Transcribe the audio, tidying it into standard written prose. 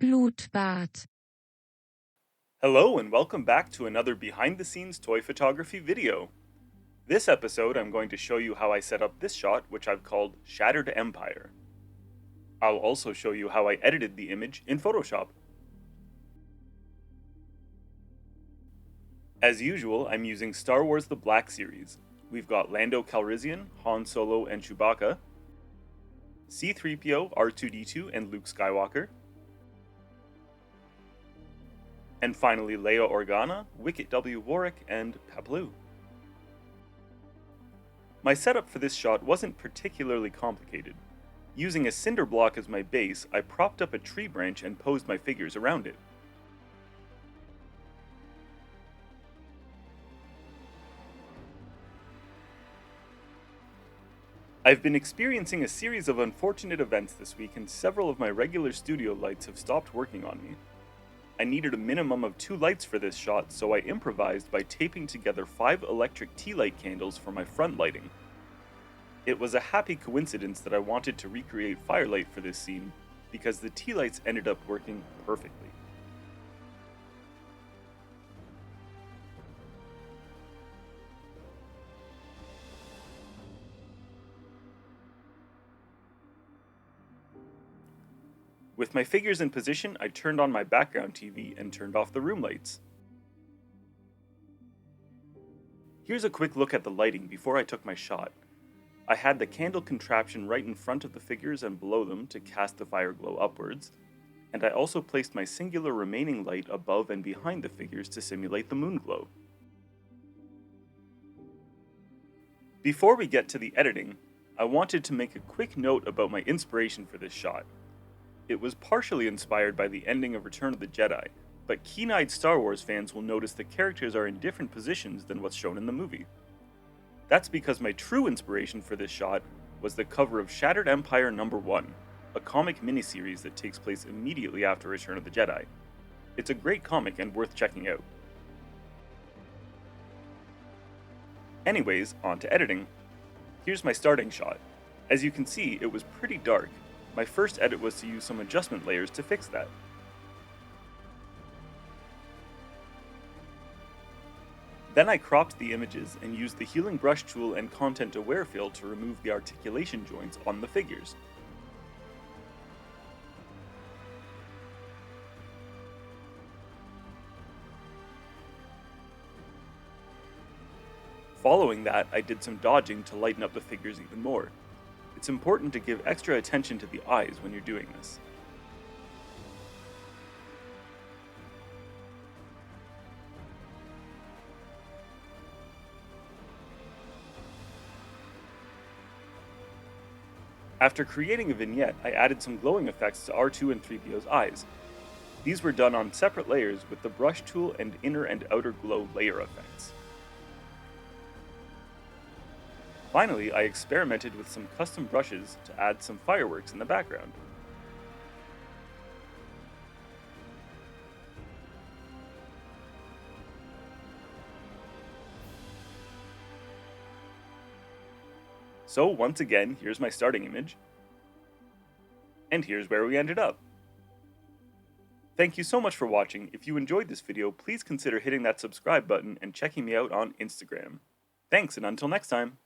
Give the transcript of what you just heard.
Blutbad. Hello and welcome back to another behind-the-scenes toy photography video. This episode I'm going to show you how I set up this shot, which I've called Shattered Empire. I'll also show you how I edited the image in Photoshop. As usual, I'm using Star Wars The Black Series. We've got Lando Calrissian, Han Solo and Chewbacca, C-3PO, R2-D2 and Luke Skywalker, and finally Leia Organa, Wicket Warrick, and Paploo. My setup for this shot wasn't particularly complicated. Using a cinder block as my base, I propped up a tree branch and posed my figures around it. I've been experiencing a series of unfortunate events this week, and several of my regular studio lights have stopped working on me. I needed a minimum of 2 lights for this shot, so I improvised by taping together 5 electric tea light candles for my front lighting. It was a happy coincidence that I wanted to recreate firelight for this scene, because the tea lights ended up working perfectly. With my figures in position, I turned on my background TV and turned off the room lights. Here's a quick look at the lighting before I took my shot. I had the candle contraption right in front of the figures and below them to cast the fire glow upwards, and I also placed my singular remaining light above and behind the figures to simulate the moon glow. Before we get to the editing, I wanted to make a quick note about my inspiration for this shot. It was partially inspired by the ending of Return of the Jedi, but keen-eyed Star Wars fans will notice the characters are in different positions than what's shown in the movie. That's because my true inspiration for this shot was the cover of Shattered Empire No. 1, a comic miniseries that takes place immediately after Return of the Jedi. It's a great comic and worth checking out. Anyways, on to editing. Here's my starting shot. As you can see, it was pretty dark. My first edit was to use some adjustment layers to fix that. Then I cropped the images and used the healing brush tool and content aware fill to remove the articulation joints on the figures. Following that, I did some dodging to lighten up the figures even more. It's important to give extra attention to the eyes when you're doing this. After creating a vignette, I added some glowing effects to R2 and 3PO's eyes. These were done on separate layers with the brush tool and inner and outer glow layer effects. Finally, I experimented with some custom brushes to add some fireworks in the background. So once again, here's my starting image, and here's where we ended up. Thank you so much for watching. If you enjoyed this video, please consider hitting that subscribe button and checking me out on Instagram. Thanks, and until next time.